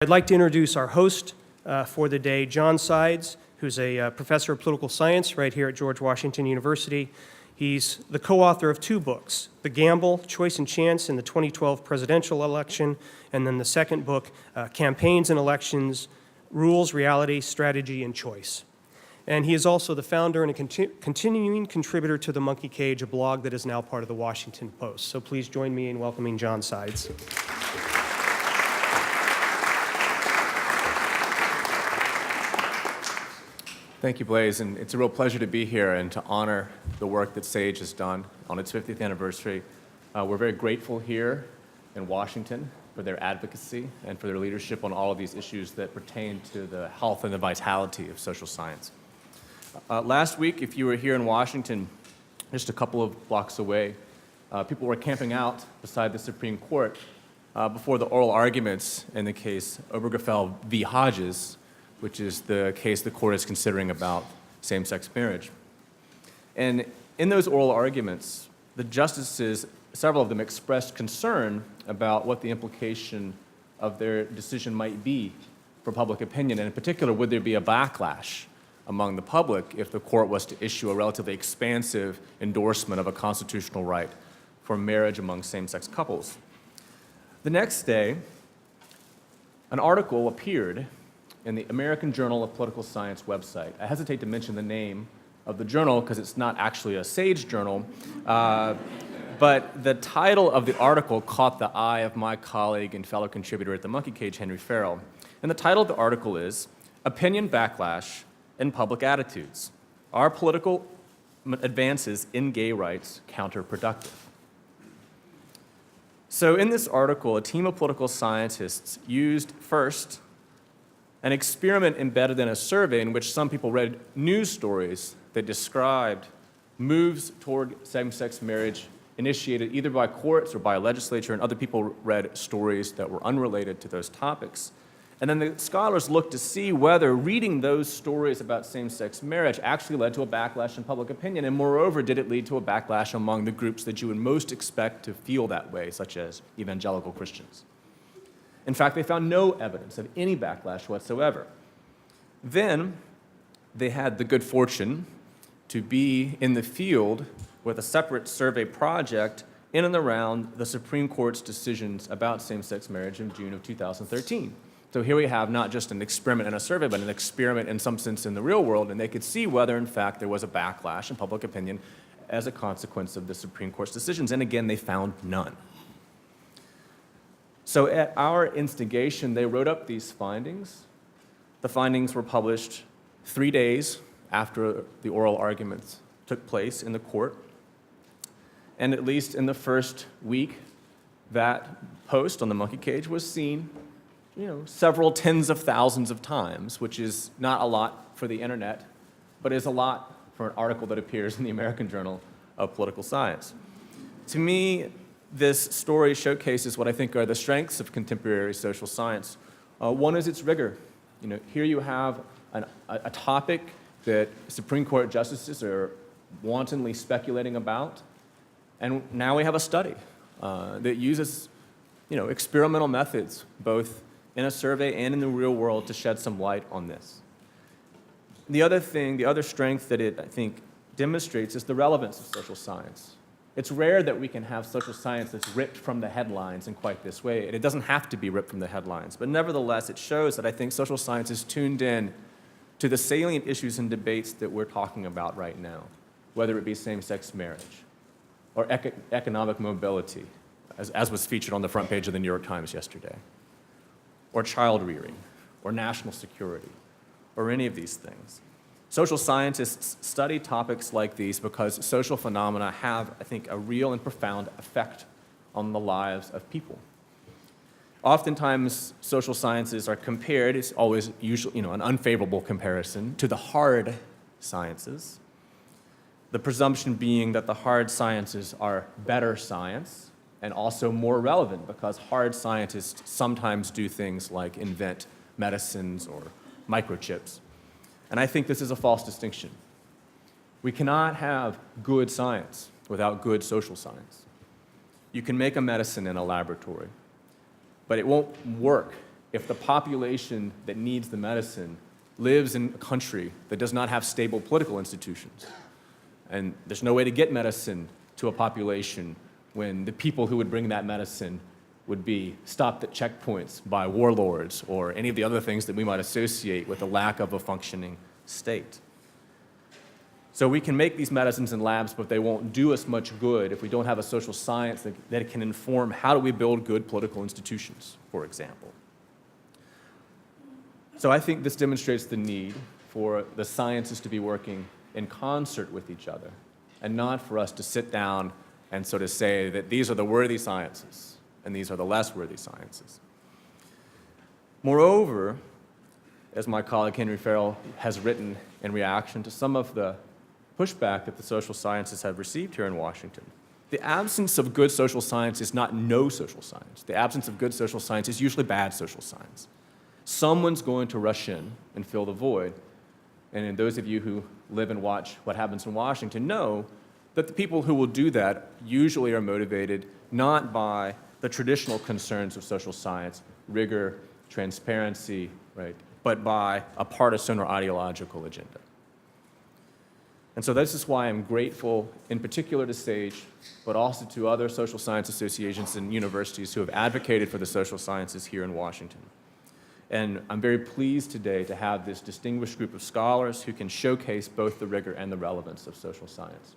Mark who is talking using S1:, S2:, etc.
S1: I'd like to introduce our host for the day, John Sides, who's a professor of political science right here at George Washington University. He's the co-author of two books, The Gamble, Choice and Chance in the 2012 Presidential Election, and then the second book, Campaigns and Elections, Rules, Reality, Strategy, and Choice. And he is also the founder and a continuing contributor to The Monkey Cage, a blog that is now part of the Washington Post. So please join me in welcoming John Sides.
S2: Thank you, Blaze, and it's a real pleasure to be here and to honor the work that SAGE has done on its 50th anniversary. We're very grateful here in Washington for their advocacy and for their leadership on all of these issues that pertain to the health and the vitality of social science. Last week, if you were here in Washington, just a couple of blocks away, people were camping out beside the Supreme Court before the oral arguments in the case Obergefell v. Hodges, which is the case the court is considering about same-sex marriage. And in those oral arguments, the justices, several of them, expressed concern about what the implication of their decision might be for public opinion, and in particular, would there be a backlash among the public if the court was to issue a relatively expansive endorsement of a constitutional right for marriage among same-sex couples. The next day, an article appeared in the American Journal of Political Science website. I hesitate to mention the name of the journal because it's not actually a SAGE journal, but the title of the article caught the eye of my colleague and fellow contributor at the Monkey Cage, Henry Farrell. And the title of the article is Opinion Backlash and Public Attitudes. Are political advances in gay rights counterproductive? So in this article, a team of political scientists used first an experiment embedded in a survey in which some people read news stories that described moves toward same-sex marriage initiated either by courts or by a legislature, and other people read stories that were unrelated to those topics. And then the scholars looked to see whether reading those stories about same-sex marriage actually led to a backlash in public opinion, and moreover, did it lead to a backlash among the groups that you would most expect to feel that way, such as evangelical Christians. In fact, they found no evidence of any backlash whatsoever. Then they had the good fortune to be in the field with a separate survey project in and around the Supreme Court's decisions about same-sex marriage in June of 2013. So here we have not just an experiment in a survey, but an experiment in some sense in the real world, and they could see whether, in fact, there was a backlash in public opinion as a consequence of the Supreme Court's decisions. And again, they found none. So at our instigation, they wrote up these findings. The findings were published 3 days after the oral arguments took place in the court. And at least in the first week, that post on the Monkey Cage was seen, several tens of thousands of times, which is not a lot for the internet, but is a lot for an article that appears in the American Journal of Political Science. To me, this story showcases what I think are the strengths of contemporary social science. One is its rigor. Here you have a topic that Supreme Court justices are wantonly speculating about, and now we have a study that uses, experimental methods, both in a survey and in the real world, to shed some light on this. The other strength that it, I think, demonstrates is the relevance of social science. It's rare that we can have social science that's ripped from the headlines in quite this way, and it doesn't have to be ripped from the headlines. But nevertheless, it shows that I think social science is tuned in to the salient issues and debates that we're talking about right now, whether it be same-sex marriage or economic mobility, as was featured on the front page of the New York Times yesterday, or child rearing, or national security, or any of these things. Social scientists study topics like these because social phenomena have, I think, a real and profound effect on the lives of people. Oftentimes, social sciences are compared, it's always usually, an unfavorable comparison, to the hard sciences. The presumption being that the hard sciences are better science and also more relevant because hard scientists sometimes do things like invent medicines or microchips. And I think this is a false distinction. We cannot have good science without good social science. You can make a medicine in a laboratory, but it won't work if the population that needs the medicine lives in a country that does not have stable political institutions, and there's no way to get medicine to a population when the people who would bring that medicine would be stopped at checkpoints by warlords or any of the other things that we might associate with the lack of a functioning state. So we can make these medicines in labs, but they won't do us much good if we don't have a social science that can inform how do we build good political institutions, for example. So I think this demonstrates the need for the sciences to be working in concert with each other, and not for us to sit down and sort of say that these are the worthy sciences and these are the less worthy sciences. Moreover, as my colleague Henry Farrell has written in reaction to some of the pushback that the social sciences have received here in Washington, the absence of good social science is not no social science. The absence of good social science is usually bad social science. Someone's going to rush in and fill the void. And those of you who live and watch what happens in Washington know that the people who will do that usually are motivated not by the traditional concerns of social science, rigor, transparency, right, but by a partisan or ideological agenda. And so this is why I'm grateful in particular to SAGE, but also to other social science associations and universities who have advocated for the social sciences here in Washington. And I'm very pleased today to have this distinguished group of scholars who can showcase both the rigor and the relevance of social science.